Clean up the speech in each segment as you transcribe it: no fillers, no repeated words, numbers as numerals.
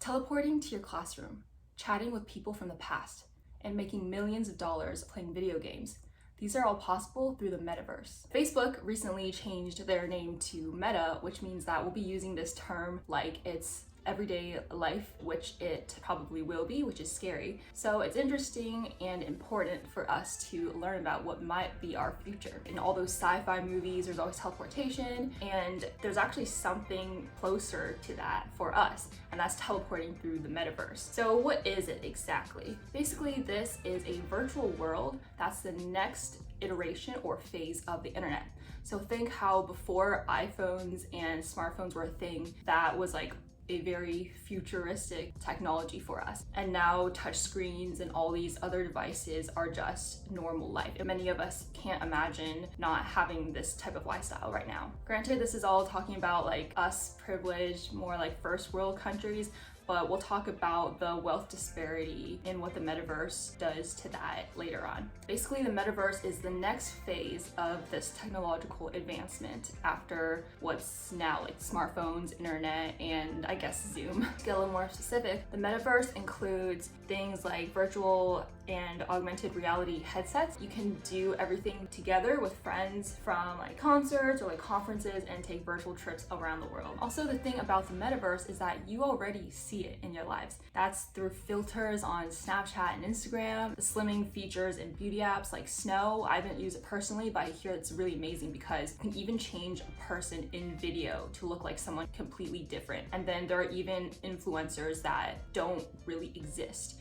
Teleporting to your classroom, chatting with people from the past, and making millions of dollars playing video games. These are all possible through the metaverse. Facebook recently changed their name to Meta, which means that we'll be using this term like it's everyday life, which it probably will be, which is scary. So it's interesting and important for us to learn about what might be our future. In all those sci-fi movies, there's always teleportation, and there's actually something closer to that for us, and that's teleporting through the metaverse. So what is it exactly? Basically, this is a virtual world that's the next iteration or phase of the internet. So think how before iPhones and smartphones were a thing, that was like a very futuristic technology for us. And now touch screens and all these other devices are just normal life. And many of us can't imagine not having this type of lifestyle right now. Granted, this is all talking about like us privileged, more like first world countries, but we'll talk about the wealth disparity and what the metaverse does to that later on. Basically, the metaverse is the next phase of this technological advancement after what's now like smartphones, internet, and I guess Zoom. To get a little more specific, the metaverse includes things like virtual and augmented reality headsets. You can do everything together with friends from like concerts or like conferences and take virtual trips around the world. Also, the thing about the metaverse is that you already see it in your lives. That's through filters on Snapchat and Instagram, the slimming features in beauty apps like Snow. I haven't used it personally, but I hear it's really amazing because you can even change a person in video to look like someone completely different. And then there are even influencers that don't really exist.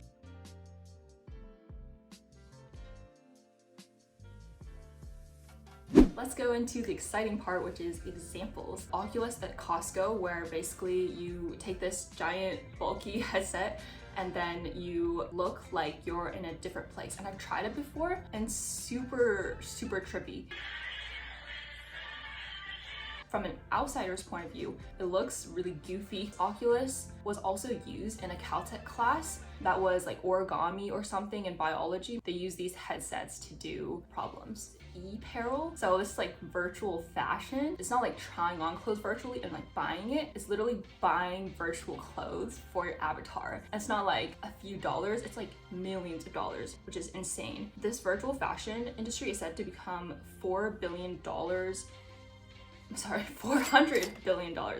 Let's go into the exciting part, which is examples. Oculus at Costco, where basically you take this giant bulky headset and then you look like you're in a different place. And I've tried it before and super trippy. From an outsider's point of view, it looks really goofy. Oculus was also used in a Caltech class that was like origami or something in biology. They use these headsets to do problems. E-pparel, so this is like virtual fashion. It's not like trying on clothes virtually and like buying it. It's literally buying virtual clothes for your avatar. It's not like a few dollars, it's like millions of dollars, which is insane. This virtual fashion industry is said to become $400 billion,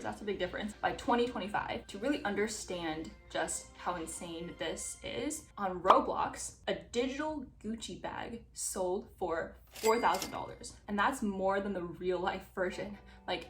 that's a big difference, by 2025. To really understand just how insane this is, on Roblox, a digital Gucci bag sold for $4,000. And that's more than the real life version. Like,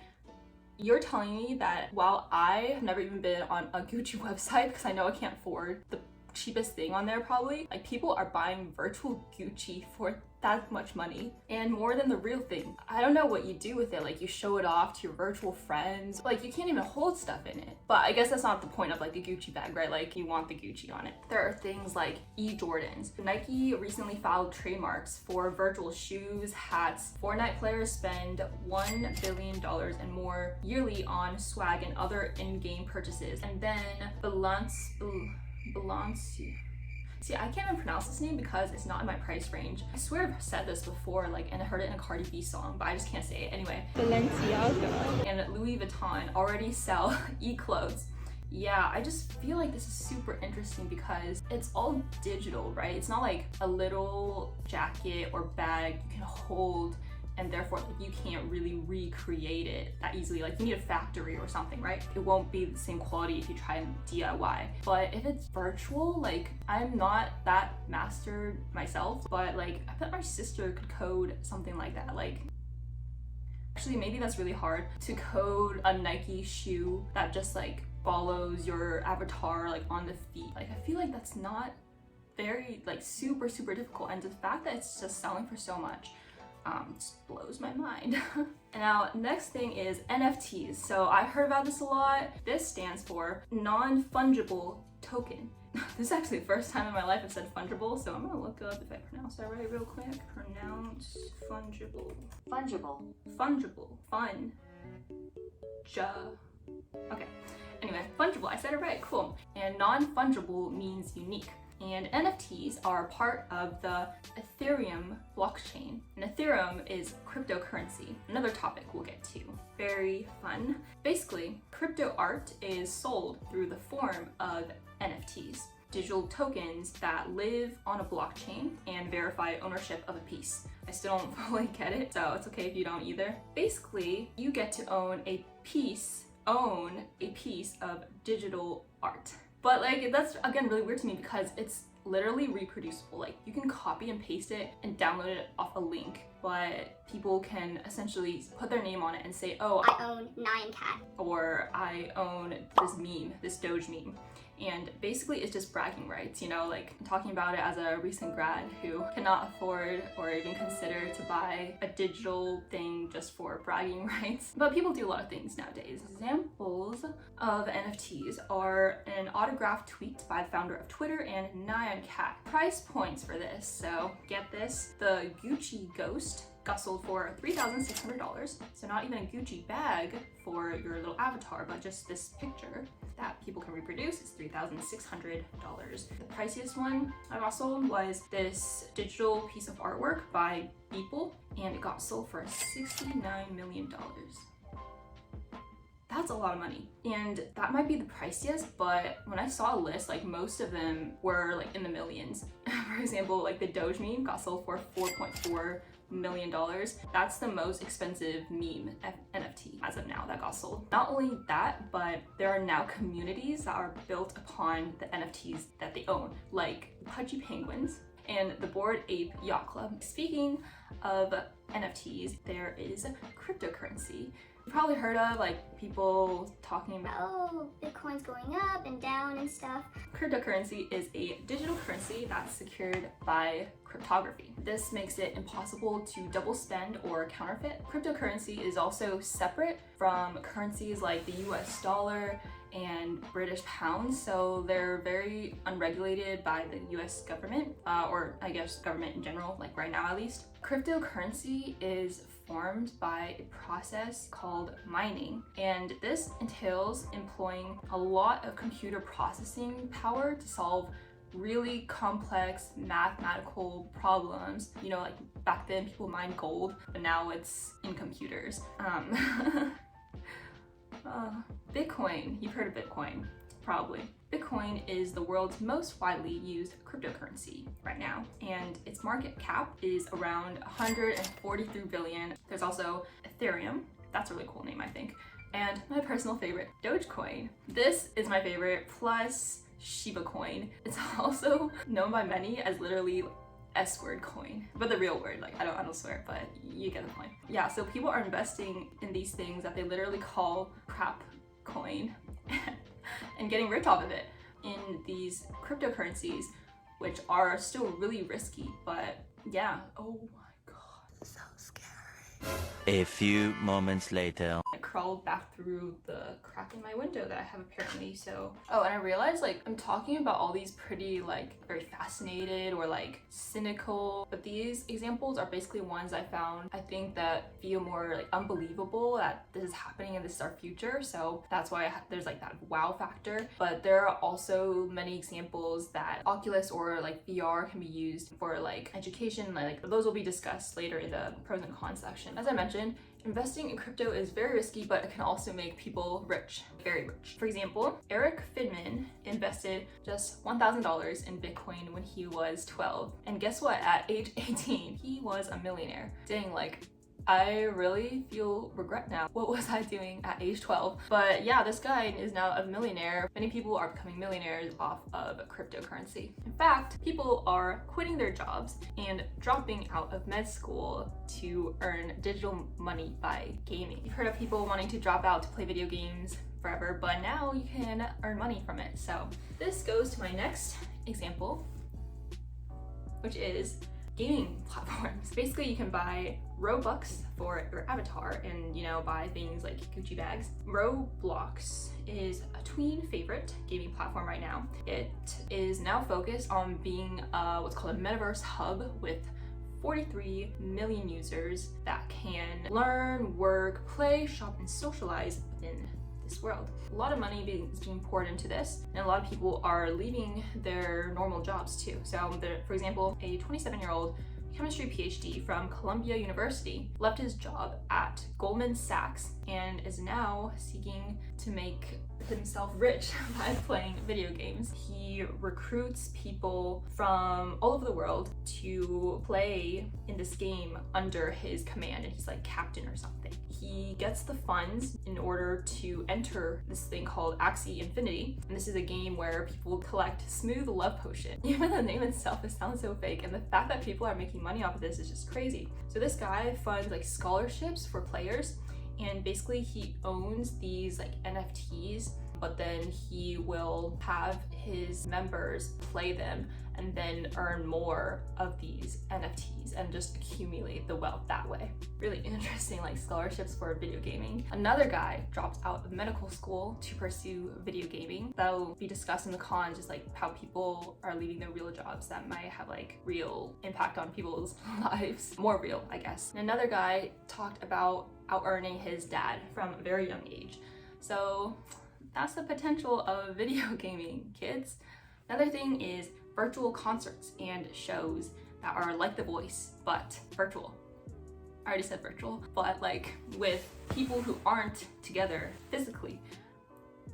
you're telling me that while I have never even been on a Gucci website because I know I can't afford the cheapest thing on there probably, like people are buying virtual Gucci for that much money and more than the real thing. I don't know what you do with it, like you show it off to your virtual friends, like you can't even hold stuff in it. But I guess that's not the point of like a Gucci bag, right? Like you want the Gucci on it. There are things like e-Jordans. Nike recently filed trademarks for virtual shoes, hats. Fortnite players spend $1 billion and more yearly on swag and other in-game purchases. And then See, I can't even pronounce this name because it's not in my price range. I swear I've said this before, like, and I heard it in a Cardi B song, but I just can't say it. Anyway, Balenciaga and Louis Vuitton already sell e-clothes. Yeah, I just feel like this is super interesting because it's all digital, right? It's not like a little jacket or bag you can hold and therefore like you can't really recreate it that easily. Like you need a factory or something, right? It won't be the same quality if you try and DIY. But if it's virtual, like I'm not that mastered myself, but like I bet my sister could code something like that. Like actually maybe that's really hard to code a Nike shoe that just like follows your avatar like on the feet. Like I feel like that's not very like super difficult, and the fact that it's just selling for so much just blows my mind. And now next thing is NFTs. So I heard about this a lot. This stands for non-fungible token. This is actually the first time in my life I've said fungible, so I'm gonna look up if I pronounce that right real quick. Pronounce fungible. Fun. Okay. Anyway, fungible, I said it right, cool. And non-fungible means unique. And NFTs are part of the Ethereum blockchain. And Ethereum is cryptocurrency, another topic we'll get to. Very fun. Basically, crypto art is sold through the form of NFTs, digital tokens that live on a blockchain and verify ownership of a piece. I still don't fully get it, so it's okay if you don't either. Basically, you get to own a piece of digital art. But like, that's again really weird to me because it's literally reproducible. Like, you can copy and paste it and download it off a link, but people can essentially put their name on it and say, oh, I own Nyan Cat, or I own this meme, this Doge meme. And basically it's just bragging rights, you know, like I'm talking about it as a recent grad who cannot afford or even consider to buy a digital thing just for bragging rights. But people do a lot of things nowadays. Examples of NFTs are an autographed tweet by the founder of Twitter and Nyan Cat. Price points for this, so get this, the Gucci Ghost got sold for $3,600. So not even a Gucci bag for your little avatar, but just this picture that people can reproduce is $3,600. The priciest one I got sold was this digital piece of artwork by Beeple, and it got sold for $69 million. That's a lot of money. And that might be the priciest, but when I saw a list, like most of them were like in the millions. For example, like the Doge meme got sold for $4.4 million. That's the most expensive meme NFT as of now that got sold. Not only that, but there are now communities that are built upon the NFTs that they own, like Pudgy Penguins and the Bored Ape Yacht Club. Speaking of NFTs, there is cryptocurrency. You've probably heard of like people talking about, oh, Bitcoin's going up and down and stuff. Cryptocurrency is a digital currency that's secured by cryptography. This makes it impossible to double spend or counterfeit. Cryptocurrency is also separate from currencies like the US dollar and British pounds, so they're very unregulated by the US government, or I guess government in general, like right now at least. Cryptocurrency is formed by a process called mining, and this entails employing a lot of computer processing power to solve really complex mathematical problems. You know, like back then people mined gold, but now it's in computers. Bitcoin, you've heard of Bitcoin, probably. Bitcoin is the world's most widely used cryptocurrency right now, and its market cap is around 143 billion. There's also Ethereum, that's a really cool name, I think, and my personal favorite, Dogecoin. This is my favorite, plus shibacoin. It's also known by many as literally S-word coin, but the real word, like I don't swear, but you get the point. Yeah, so people are investing in these things that they literally call crap coin and getting rich off of it in these cryptocurrencies, which are still really risky, but yeah. Oh my god, so scary. A few moments later. I crawled back through the crack in my window that I have apparently, so. Oh, and I realized like I'm talking about all these pretty like very fascinated or like cynical, but these examples are basically ones I found I think that feel more like unbelievable that this is happening and this is our future, so that's why there's like that wow factor. But there are also many examples that Oculus or like VR can be used for like education, like those will be discussed later in the pros and cons section. As I mentioned, investing in crypto is very risky, but it can also make people rich, very rich. For example, Eric Fidman invested just $1,000 in Bitcoin when he was 12. And guess what? At age 18, he was a millionaire. Dang, like, I really feel regret now. What was I doing at age 12? But yeah, this guy is now a millionaire. Many people are becoming millionaires off of cryptocurrency. In fact, people are quitting their jobs and dropping out of med school to earn digital money by gaming. You've heard of people wanting to drop out to play video games forever, but now you can earn money from it. So this goes to my next example, which is gaming platforms. Basically, you can buy Robux for your avatar and, you know, buy things like Gucci bags. Roblox is a tween favorite gaming platform right now. It is now focused on being what's called a Metaverse hub with 43 million users that can learn, work, play, shop, and socialize within this world. A lot of money is being poured into this, and a lot of people are leaving their normal jobs too. So for example, a 27-year-old chemistry PhD from Columbia University left his job at Goldman Sachs and is now seeking to make himself rich by playing video games. He recruits people from all over the world to play in this game under his command, and he's like captain or something. He gets the funds in order to enter this thing called Axie Infinity, and this is a game where people collect smooth love potion. Even the name itself, it sounds so fake, and the fact that people are making money off of this is just crazy. So this guy funds like scholarships for players, and basically he owns these like NFTs, but then he will have his members play them and then earn more of these NFTs and just accumulate the wealth that way. Really interesting, like scholarships for video gaming. Another guy dropped out of medical school to pursue video gaming. That'll be discussed in the cons, just like how people are leaving their real jobs that might have like real impact on people's lives. More real, I guess. And another guy talked about out-earning his dad from a very young age. So that's the potential of video gaming, kids. Another thing is virtual concerts and shows that are like The Voice, but virtual. I already said virtual, but like with people who aren't together physically.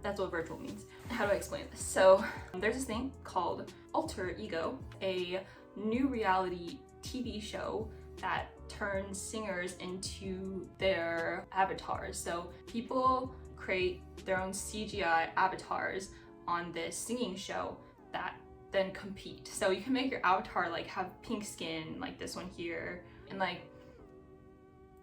That's what virtual means. How do I explain this? So there's this thing called Alter Ego, a new reality TV show that turns singers into their avatars. So people create their own CGI avatars on this singing show that then compete. So you can make your avatar like have pink skin like this one here, and like,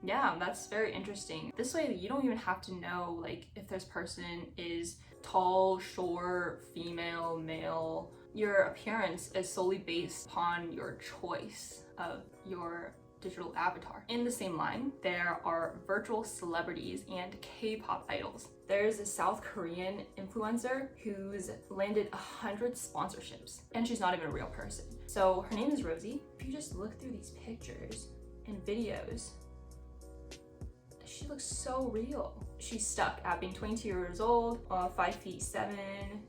yeah, that's very interesting. This way you don't even have to know like if this person is tall, short, female, male. Your appearance is solely based upon your choice of your digital avatar. In the same line, there are virtual celebrities and K-pop idols. There's a South Korean influencer who's landed 100 sponsorships, and she's not even a real person. So her name is Rosie. If you just look through these pictures and videos, she looks so real. She's stuck at being 22 years old, 5'7",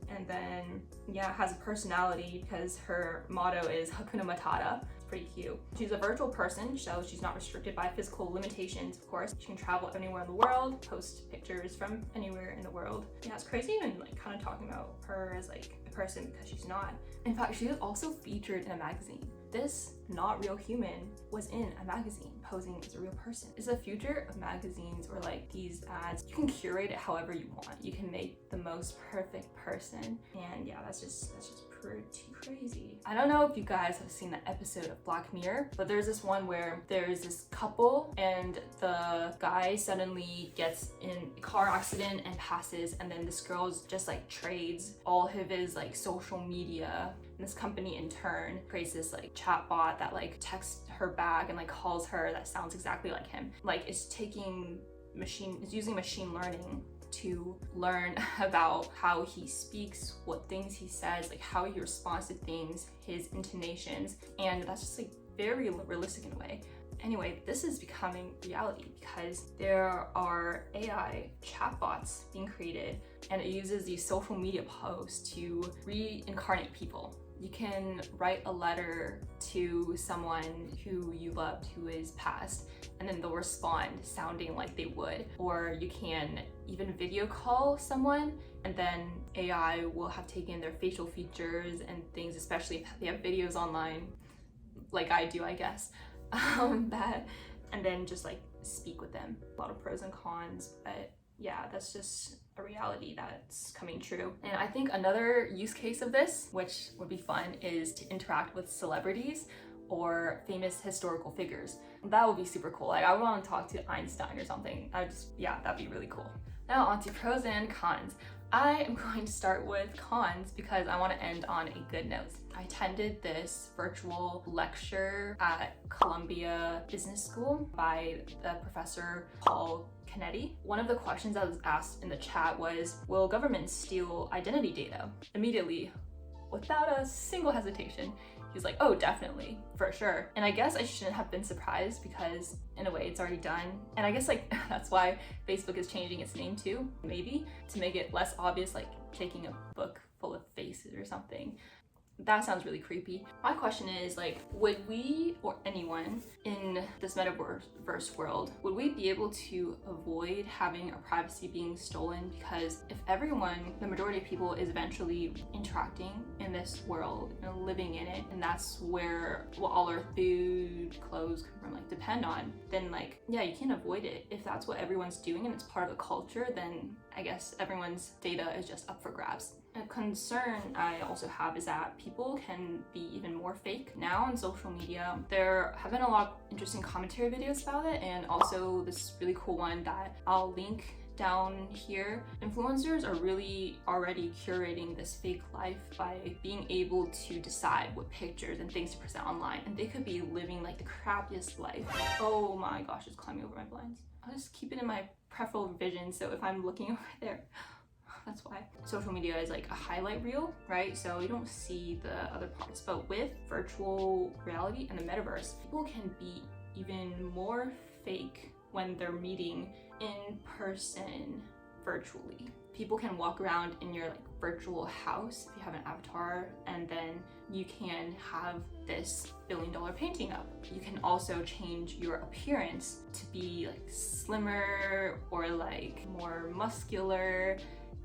and then yeah, has a personality because her motto is Hakuna Matata. Pretty cute. She's a virtual person, so she's not restricted by physical limitations, of course. She can travel anywhere in the world, post pictures from anywhere in the world. Yeah, it's crazy even like kind of talking about her as like a person because she's not. In fact, she was also featured in a magazine. This not real human was in a magazine posing as a real person. It's the future of magazines or like these ads. You can curate it however you want. You can make the most perfect person, and yeah, that's just pretty crazy. I don't know if you guys have seen the episode of Black Mirror, but there's this one where there's this couple and the guy suddenly gets in a car accident and passes, and then this girl just like trades all of his like social media. And this company in turn creates this like chatbot that like texts her back and like calls her that sounds exactly like him. Like it's using machine learning to learn about how he speaks, what things he says, like how he responds to things, his intonations, and that's just like very realistic in a way. Anyway, this is becoming reality because there are AI chatbots being created, and it uses these social media posts to reincarnate people. You can write a letter to someone who you loved who is passed, and then they'll respond sounding like they would. Or you can even video call someone, and then AI will have taken their facial features and things, especially if they have videos online, like I do, I guess, and then just like speak with them. A lot of pros and cons, but yeah, that's just a reality that's coming true. And I think another use case of this, which would be fun, is to interact with celebrities or famous historical figures. That would be super cool. Like I would want to talk to Einstein or something. Yeah, that'd be really cool. Now on to pros and cons. I am going to start with cons because I want to end on a good note. I attended this virtual lecture at Columbia Business School by the professor Paul Kennedy. One of the questions that was asked in the chat was, will governments steal identity data? Immediately, without a single hesitation. He's like, oh, definitely, for sure. And I guess I shouldn't have been surprised because in a way it's already done. And I guess like that's why Facebook is changing its name too, maybe to make it less obvious, like shaking a book full of faces or something. That sounds really creepy. My question is like, would we or anyone in this metaverse world, would we be able to avoid having our privacy being stolen? Because if everyone, the majority of people is eventually interacting in this world and living in it, and that's where all our food, clothes come from, like depend on, then like, yeah, you can't avoid it. If that's what everyone's doing and it's part of the culture, then I guess everyone's data is just up for grabs. A concern I also have is that people can be even more fake now on social media. There have been a lot of interesting commentary videos about it, and also this really cool one that I'll link down here. Influencers are really already curating this fake life by being able to decide what pictures and things to present online, and they could be living like the crappiest life. Oh my gosh, it's climbing over my blinds. I'll just keep it in my peripheral vision, so if I'm looking over there, that's why. Social media is like a highlight reel, right? So you don't see the other parts. But with virtual reality and the metaverse, people can be even more fake when they're meeting in person virtually. People can walk around in your like virtual house if you have an avatar, and then you can have this billion-dollar painting up. You can also change your appearance to be like slimmer or like more muscular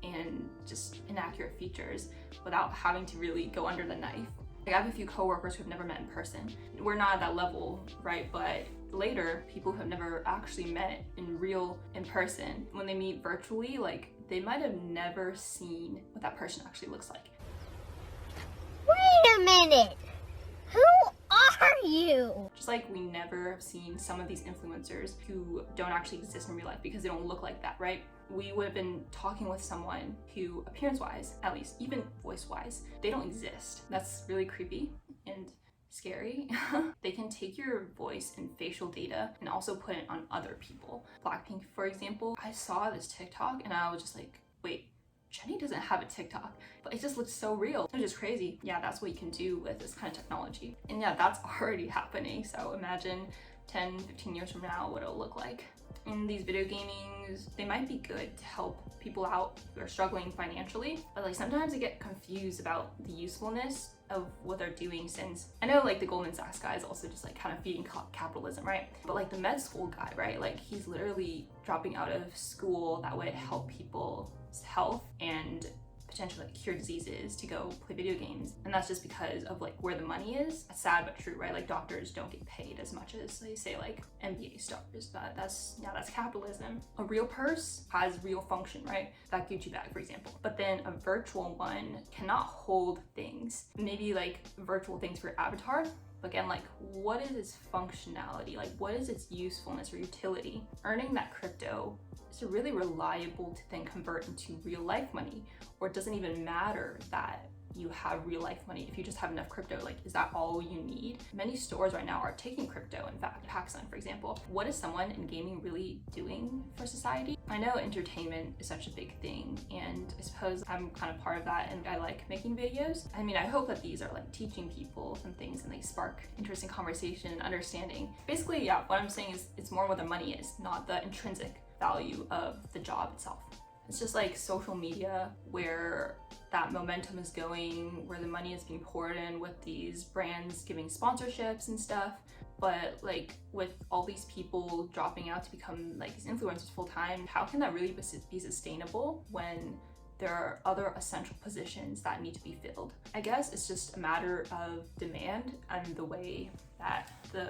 and just inaccurate features without having to really go under the knife. Like, I have a few coworkers who have never met in person. We're not at that level, right? But later, people who have never actually met in person, when they meet virtually, like they might have never seen what that person actually looks like. Wait a minute! Who are you? Just like we never have seen some of these influencers who don't actually exist in real life because they don't look like that, right? We would have been talking with someone who, appearance-wise, at least, even voice-wise, they don't exist. That's really creepy and scary. They can take your voice and facial data and also put it on other people. Blackpink, for example, I saw this TikTok and I was just like, wait, Jenny doesn't have a TikTok, but it just looks so real. It's just crazy. Yeah, that's what you can do with this kind of technology. And yeah, that's already happening. So imagine 10, 15 years from now, what it'll look like. In these video gamings, they might be good to help people out who are struggling financially, but like sometimes I get confused about the usefulness of what they're doing, since I know like the Goldman Sachs guy is also just like kind of feeding capitalism, right? But like the med school guy, right? Like he's literally dropping out of school that would help people's health and potentially like cure diseases to go play video games, and that's just because of like where the money is. It's sad but true, right? Like doctors don't get paid as much as they say like NBA stars, but that's capitalism. A real purse has real function, right? That Gucci bag, for example, but then a virtual one cannot hold things. Maybe like virtual things for your avatar, but again, like what is its functionality? Like what is its usefulness or utility? Earning that crypto, is it really reliable to then convert into real life money? Or it doesn't even matter that you have real life money if you just have enough crypto? Like, is that all you need? Many stores right now are taking crypto. In fact, Paxson, for example. What is someone in gaming really doing for society? I know entertainment is such a big thing, and I suppose I'm kind of part of that, and I like making videos. I mean, I hope that these are like teaching people some things and they spark interesting conversation and understanding. Basically, yeah, what I'm saying is it's more what the money is, not the intrinsic value of the job itself. It's just like social media, where that momentum is going, where the money is being poured in with these brands giving sponsorships and stuff. But like with all these people dropping out to become like these influencers full time, how can that really be sustainable when there are other essential positions that need to be filled? I guess it's just a matter of demand and the way that the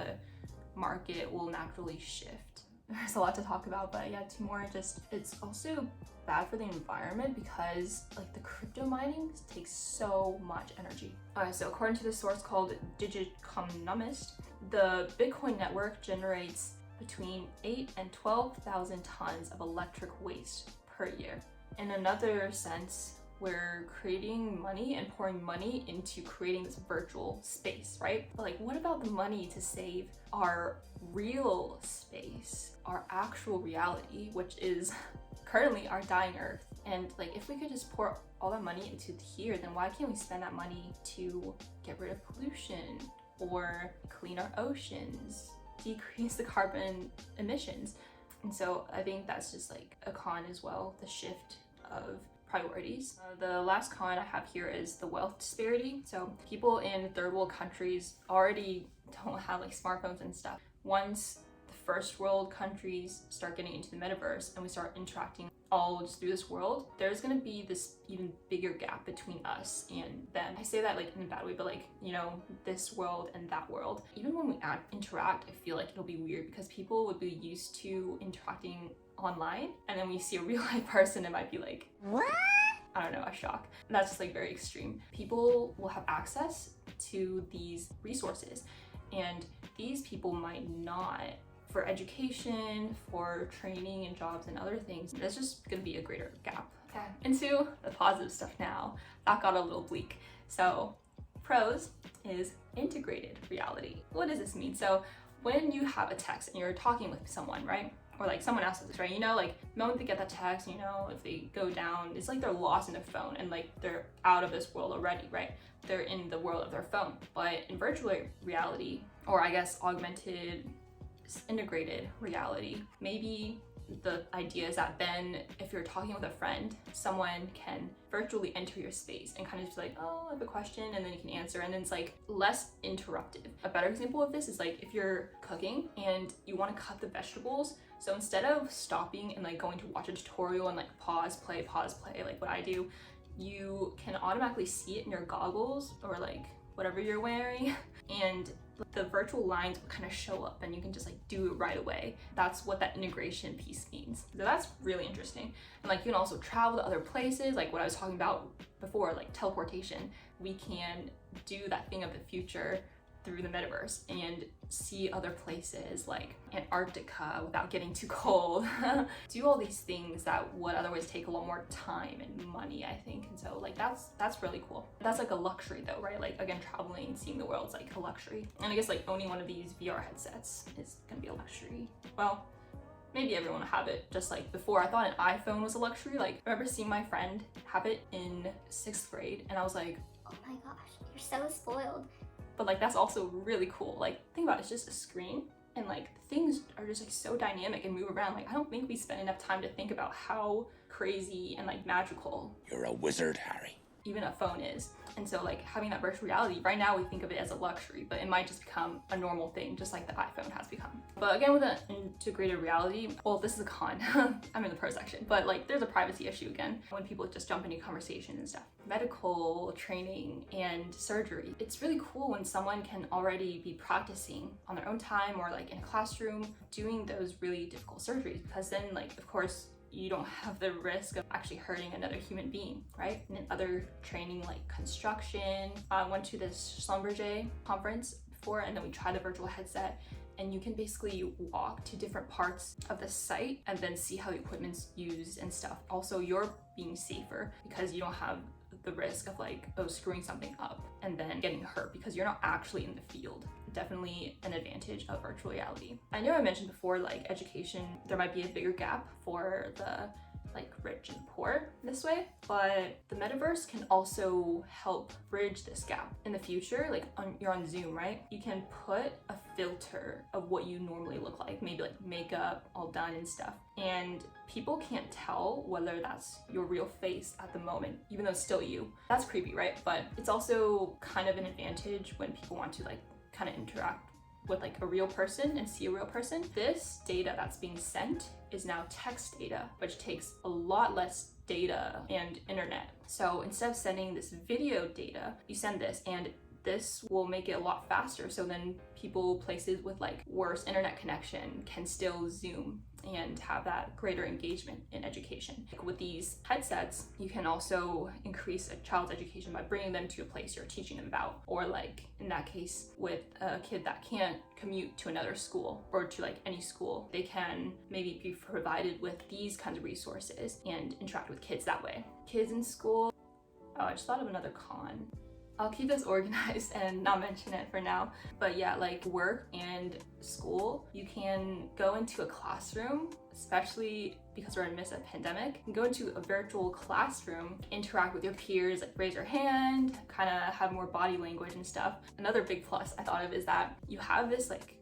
market will naturally shift. There's a lot to talk about, but yeah, Timor, it's also bad for the environment because like the crypto mining takes so much energy. So according to this source called Digiconomist, the Bitcoin network generates between 8 and 12,000 tons of electric waste per year. In another sense, we're creating money and pouring money into creating this virtual space, right? But like, what about the money to save our real space, our actual reality, which is currently our dying earth? And like, if we could just pour all that money into here, then why can't we spend that money to get rid of pollution or clean our oceans, decrease the carbon emissions? And so I think that's just like a con as well, the shift of priorities. The last con I have here is the wealth disparity. So people in third world countries already don't have like smartphones and stuff. Once the first world countries start getting into the metaverse and we start interacting all just through this world, there's gonna be this even bigger gap between us and them. I say that like in a bad way, but like, you know, this world and that world. Even when we interact, I feel like it'll be weird because people would be used to interacting online, and then when you see a real life person, it might be like, What? I don't know, a shock. And that's just like very extreme. People will have access to these resources, and these people might not, for education, for training and jobs and other things. There's just gonna be a greater gap. Okay, into the positive stuff now. That got a little bleak. So pros is integrated reality. What does this mean? So when you have a text and you're talking with someone, right? Or like someone else is, right? You know, like the moment they get that text, you know, if they go down, it's like they're lost in their phone and like they're out of this world already, right? They're in the world of their phone. But in virtual reality, or I guess augmented, integrated reality, maybe the idea is that then if you're talking with a friend, someone can virtually enter your space and kind of just like, oh, I have a question, and then you can answer, and then it's like less interruptive. A better example of this is like if you're cooking and you want to cut the vegetables, so instead of stopping and like going to watch a tutorial and like pause, play, like what I do, you can automatically see it in your goggles or like whatever you're wearing, and the virtual lines will kind of show up and you can just like do it right away. That's what that integration piece means. So that's really interesting. And like you can also travel to other places, like what I was talking about before, like teleportation. We can do that thing of the future through the metaverse and see other places like Antarctica without getting too cold. Do all these things that would otherwise take a lot more time and money, I think. And so like that's really cool. That's like a luxury though, right? Like again, traveling, seeing the world's like a luxury. And I guess like owning one of these VR headsets is gonna be a luxury. Well, maybe everyone will have it. Just like before, I thought an iPhone was a luxury. Like I remember seeing my friend have it in 6th grade and I was like, Oh my gosh, you're so spoiled. but like that's also really cool. Like think about it, it's just a screen and like things are just like so dynamic and move around. Like I don't think we spend enough time to think about how crazy and like magical You're a wizard, Harry. even a phone is. And so like having that virtual reality, right now we think of it as a luxury, but it might just become a normal thing, just like the iPhone has become. But again, with an integrated reality, well, this is a con. I'm in the pro section, but like there's a privacy issue again when people just jump into conversations and stuff. Medical training and surgery. It's really cool when someone can already be practicing on their own time or like in a classroom doing those really difficult surgeries, because then like, of course, you don't have the risk of actually hurting another human being, right? And then other training like construction. I went to this Schlumberger conference before, and then we tried the virtual headset, and you can basically walk to different parts of the site and then see how the equipment's used and stuff. Also, you're being safer because you don't have the risk of like, oh, screwing something up and then getting hurt because you're not actually in the field. Definitely an advantage of virtual reality. I know I mentioned before, like education, there might be a bigger gap for the like rich and poor this way, but the metaverse can also help bridge this gap. In the future, like you're on Zoom, right? You can put a filter of what you normally look like, maybe like makeup all done and stuff, and people can't tell whether that's your real face at the moment, even though it's still you. That's creepy, right? But it's also kind of an advantage when people want to like kind of interact with like a real person and see a real person. This data that's being sent is now text data, which takes a lot less data and internet. So instead of sending this video data, you send this, and this will make it a lot faster. So then people, places with like worse internet connection can still Zoom and have that greater engagement in education. Like with these headsets, you can also increase a child's education by bringing them to a place you're teaching them about. Or like in that case, with a kid that can't commute to another school or to like any school, they can maybe be provided with these kinds of resources and interact with kids that way. Kids in school, oh, I just thought of another con. I'll keep this organized and not mention it for now. But yeah, like work and school, you can go into a classroom especially because we're in the midst of a pandemic. You can go into a virtual classroom, interact with your peers, like raise your hand, kind of have more body language and stuff. Another big plus I thought of is that you have this like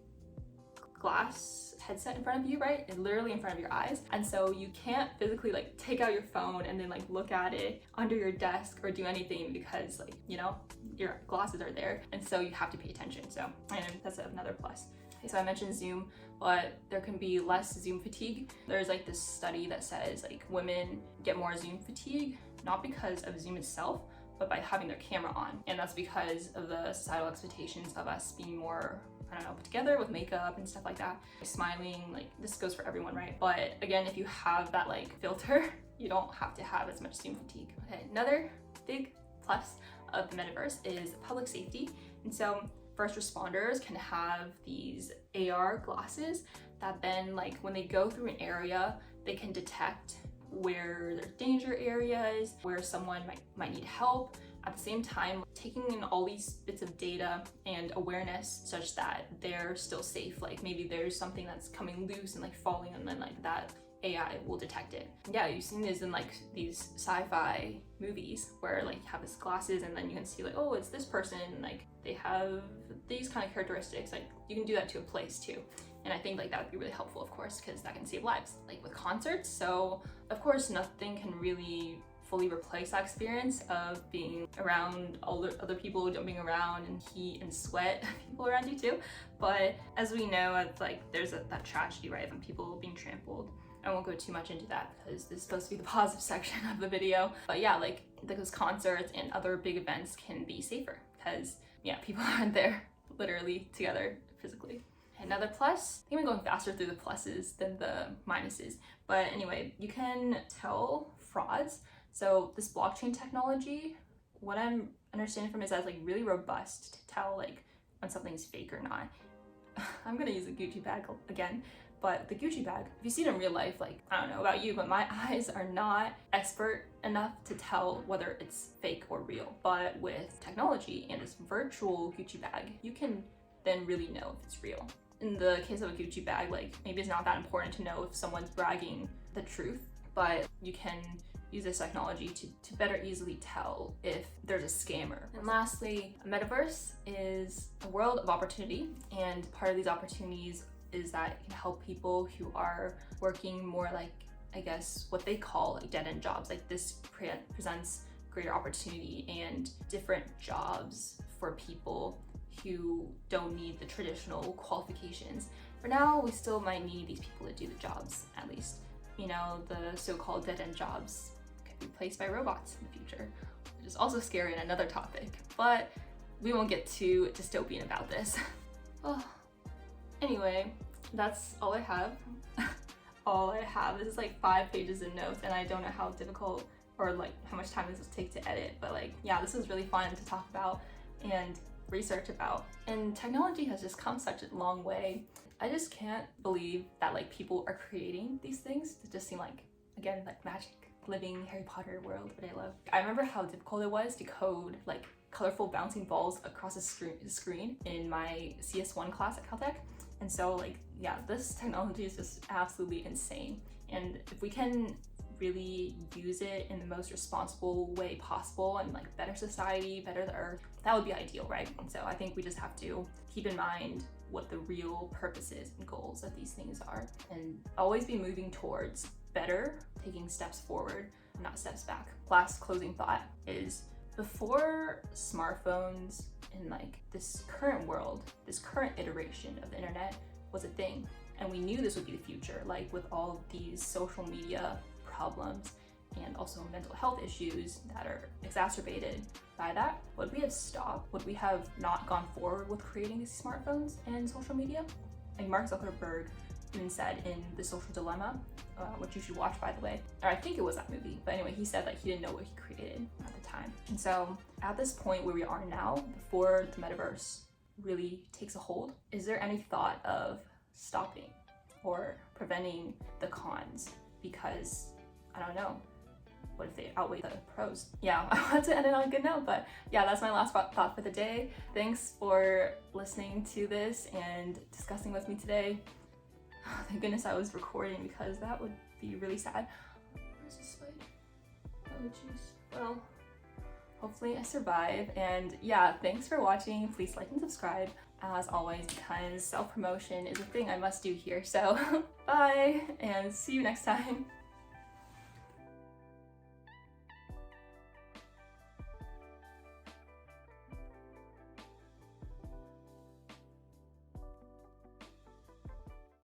glass headset in front of you, right? It's literally in front of your eyes. And so you can't physically like take out your phone and then like look at it under your desk or do anything because like, you know, your glasses are there. And so you have to pay attention. So, and that's another plus. Okay, so I mentioned Zoom, but there can be less Zoom fatigue. There's like this study that says like women get more Zoom fatigue, not because of Zoom itself, but by having their camera on. And that's because of the societal expectations of us being more, I don't know, put together with makeup and stuff like that. Smiling, like this goes for everyone, right? But again, if you have that like filter, you don't have to have as much Zoom fatigue. Okay, another big plus of the metaverse is public safety. And so first responders can have these AR glasses that then like when they go through an area, they can detect where there's danger areas, where someone might need help. At the same time, taking in all these bits of data and awareness such that they're still safe. Like maybe there's something that's coming loose and like falling, and then like that AI will detect it. Yeah, you've seen this in like these sci-fi movies where like you have these glasses and then you can see like, oh, it's this person, like they have these kind of characteristics. Like you can do that to a place too. And I think like that would be really helpful, of course, because that can save lives. Like with concerts, so of course nothing can really fully replace that experience of being around all the other people jumping around and heat and sweat people around you too. But as we know, it's like there's that tragedy, right, of people being trampled. I won't go too much into that because this is supposed to be the positive section of the video. But yeah, like those concerts and other big events can be safer because yeah, people aren't there literally together physically. Another plus, I think I'm going faster through the pluses than the minuses. But anyway, you can tell frauds. So this blockchain technology, what I'm understanding from it is that it's like really robust to tell like when something's fake or not. I'm gonna use a Gucci bag again, but the Gucci bag, if you see it in real life, like I don't know about you, but my eyes are not expert enough to tell whether it's fake or real. But with technology and this virtual Gucci bag, you can then really know if it's real. In the case of a Gucci bag, like maybe it's not that important to know if someone's bragging the truth, but you can use this technology to better easily tell if there's a scammer. And lastly, a metaverse is a world of opportunity, and part of these opportunities is that it can help people who are working more like, I guess, what they call like dead-end jobs. Like this presents greater opportunity and different jobs for people who don't need the traditional qualifications. For now, we still might need these people to do the jobs, at least. You know, the so-called dead-end jobs could be replaced by robots in the future, which is also scary and another topic, but we won't get too dystopian about this. Oh. Anyway, that's all I have. All I have. This is like 5 pages of notes, and I don't know how difficult or like how much time this will take to edit, but like, yeah, this was really fun to talk about and research about. And technology has just come such a long way. I just can't believe that like people are creating these things that just seem like, again, like magic, living Harry Potter world, what I love. I remember how difficult it was to code like colorful bouncing balls across a screen in my CS1 class at Caltech. And so like, yeah, this technology is just absolutely insane. And if we can really use it in the most responsible way possible and like better society, better the earth, that would be ideal, right? And so I think we just have to keep in mind what the real purposes and goals of these things are, and always be moving towards better, taking steps forward, not steps back. Last closing thought is, before smartphones in like this current world, this current iteration of the internet was a thing, and we knew this would be the future, like with all these social media problems and also mental health issues that are exacerbated by that, would we have stopped? Would we have not gone forward with creating these smartphones and social media? Like Mark Zuckerberg even said in The Social Dilemma, which you should watch, by the way, or I think it was that movie, but anyway, he said that he didn't know what he created at the time. And so at this point where we are now, before the metaverse really takes a hold, is there any thought of stopping or preventing the cons? Because I don't know, what if they outweigh the pros? Yeah, I want to end it on a good note, but yeah, that's my last thought for the day. Thanks for listening to this and discussing with me today. Thank goodness I was recording because that would be really sad. Where's the slide? Oh jeez. Well, hopefully I survive. And yeah, thanks for watching. Please like and subscribe as always because self-promotion is a thing I must do here. So bye and see you next time.